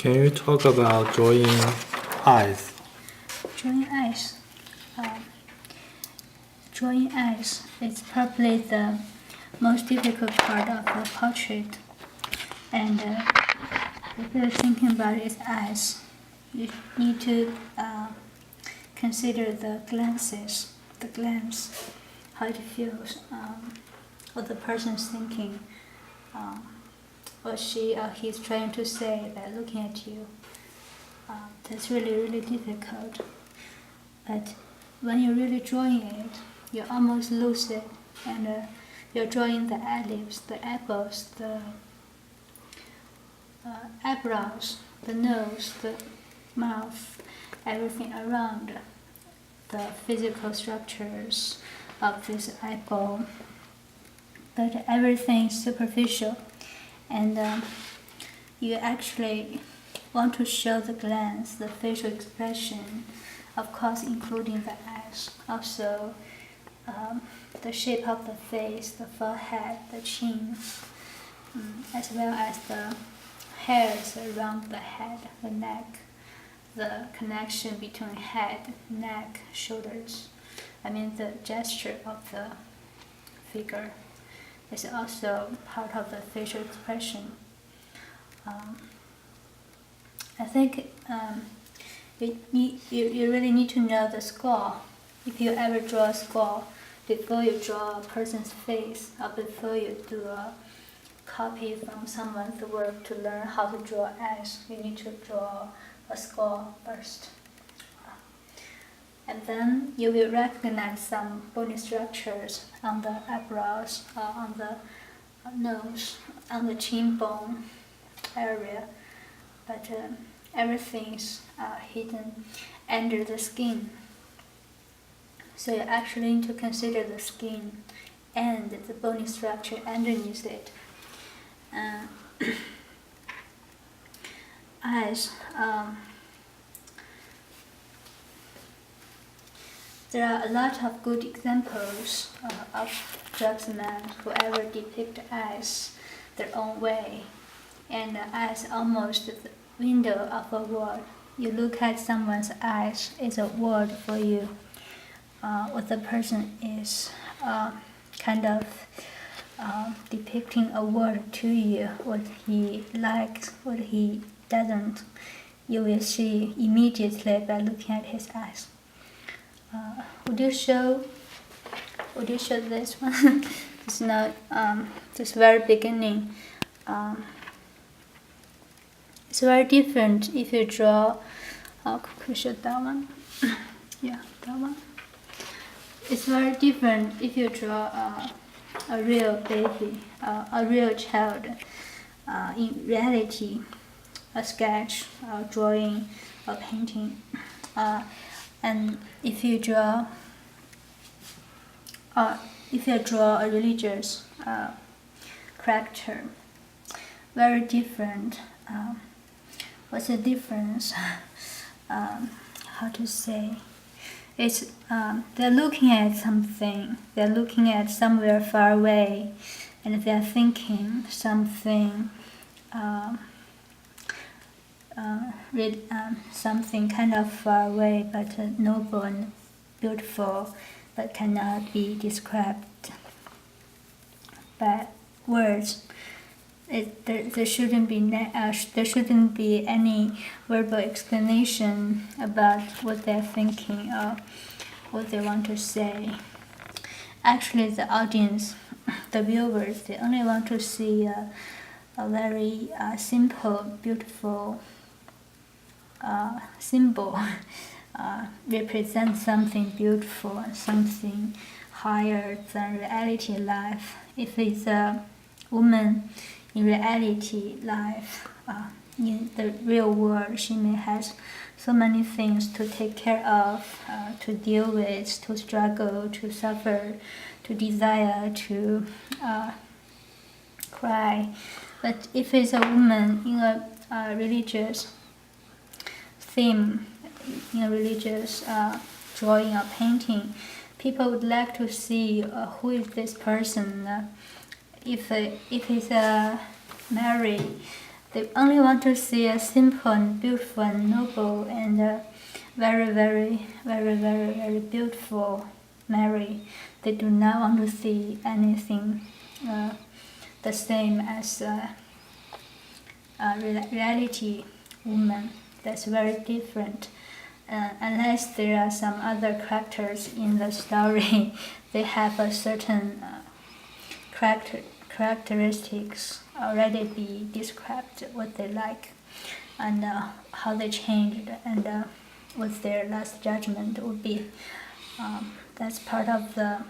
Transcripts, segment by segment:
Can you talk about drawing eyes? Drawing eyes. Drawing eyes is probably the most difficult part of a portrait. And if you're thinking about its eyes, you need to consider the glance, how it feels, what the person's thinking, what she or he's trying to say by looking at you. That's really, really difficult. But when you're really drawing it, you almost lose it, and you're drawing the eyelids, the apples, the eyebrows, the nose, the mouth, everything around the physical structures of this eyeball. But everything is superficial, and you actually want to show the glance, the facial expression, of course including the eyes. eyes, also the shape of the face, the forehead, the chin, as well as the hairs around the head, the neck, the connection between head, neck, shoulders. The gesture of the figure is also part of the facial expression. I think you really need to know the score. If you ever draw a score, before you draw a person's face, or before you do a copy from someone's work to learn how to draw eyes, you need to draw a score first. And then you will recognize some bony structures on the eyebrows, on the nose, on the chin bone area, but everything is hidden under the skin. So you actually need to consider the skin and the bony structure underneath it. Eyes. There are a lot of good examples of draftsmen who ever depict eyes their own way, and eyes almost the window of a world. You look at someone's eyes, it's a world for you. What the person is kind of depicting a world to you, what he likes, what he doesn't. You will see immediately by looking at his eyes. Would you show this one? It's not this very beginning. It's very different if you draw. Could you show that one? Yeah, that one. It's very different if you draw a real baby, a real child. In reality, a sketch, a drawing, a painting. And if you draw a religious character, very different. What's the difference? How to say? It's they're looking at something. They're looking at somewhere far away, and they're thinking something. Something kind of far away, but noble and beautiful, but cannot be described by words. There shouldn't be any verbal explanation about what they're thinking or what they want to say. Actually, the audience, the viewers, they only want to see a very simple, beautiful symbol represents something beautiful, something higher than reality life. If it's a woman in reality life, in the real world, she may have so many things to take care of, to deal with, to struggle, to suffer, to desire, to cry. But if it's a woman in a religious theme, in a religious drawing or painting, people would like to see who is this person. If it's Mary, they only want to see a simple and beautiful and noble and very, very, very, very, very beautiful Mary. They do not want to see anything the same as a reality woman. That's very different. Unless there are some other characters in the story, they have a certain characteristics already be described, what they like, and how they changed, and what their last judgment would be. That's part of the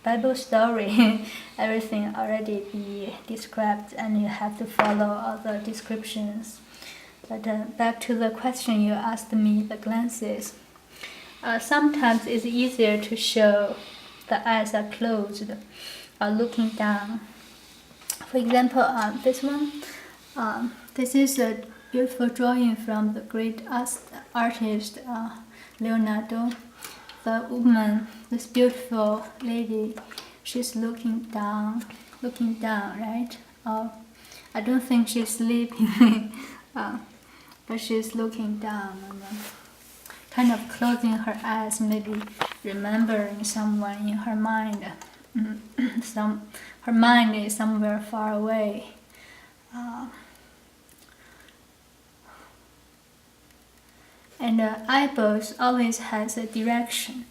Bible story. Everything already be described, and you have to follow all the descriptions. But back to the question you asked me, the glances. Sometimes it's easier to show the eyes are closed or looking down. For example, this one, this is a beautiful drawing from the great artist Leonardo. the woman, this beautiful lady, she's looking down, right? I don't think she's sleeping, but she's looking down and kind of closing her eyes, maybe remembering someone in her mind. Her mind is somewhere far away. And the eyeballs always has a direction.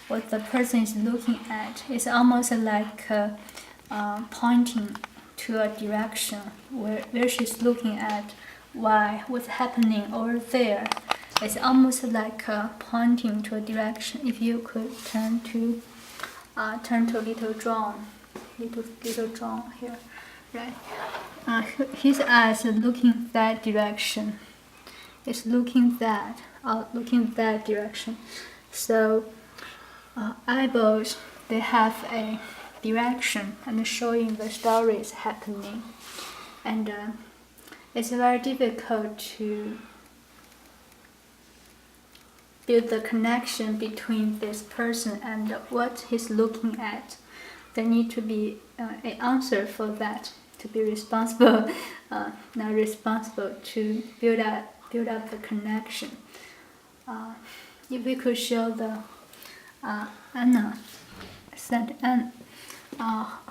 What the person is looking at is almost like pointing to a direction where she's looking at. What's happening over there? It's almost like pointing to a direction. If you could turn to little John here, right? His eyes are looking that direction. It's looking that direction. So eyeballs, they have a direction and showing the stories happening, and it's very difficult to build the connection between this person and what he's looking at. There need to be an answer for that, to be responsible, not responsible, to build up the connection. If we could show the Anna,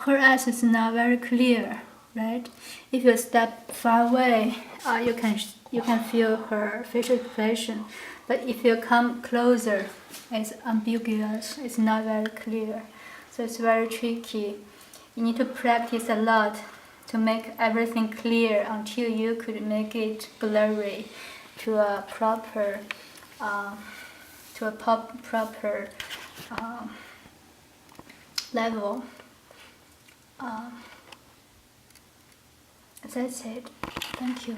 her eyes is not very clear, right? If you step far away, you can feel her facial expression. But if you come closer, it's ambiguous. It's not very clear, so it's very tricky. You need to practice a lot to make everything clear until you could make it blurry to a proper level. That's it. Thank you.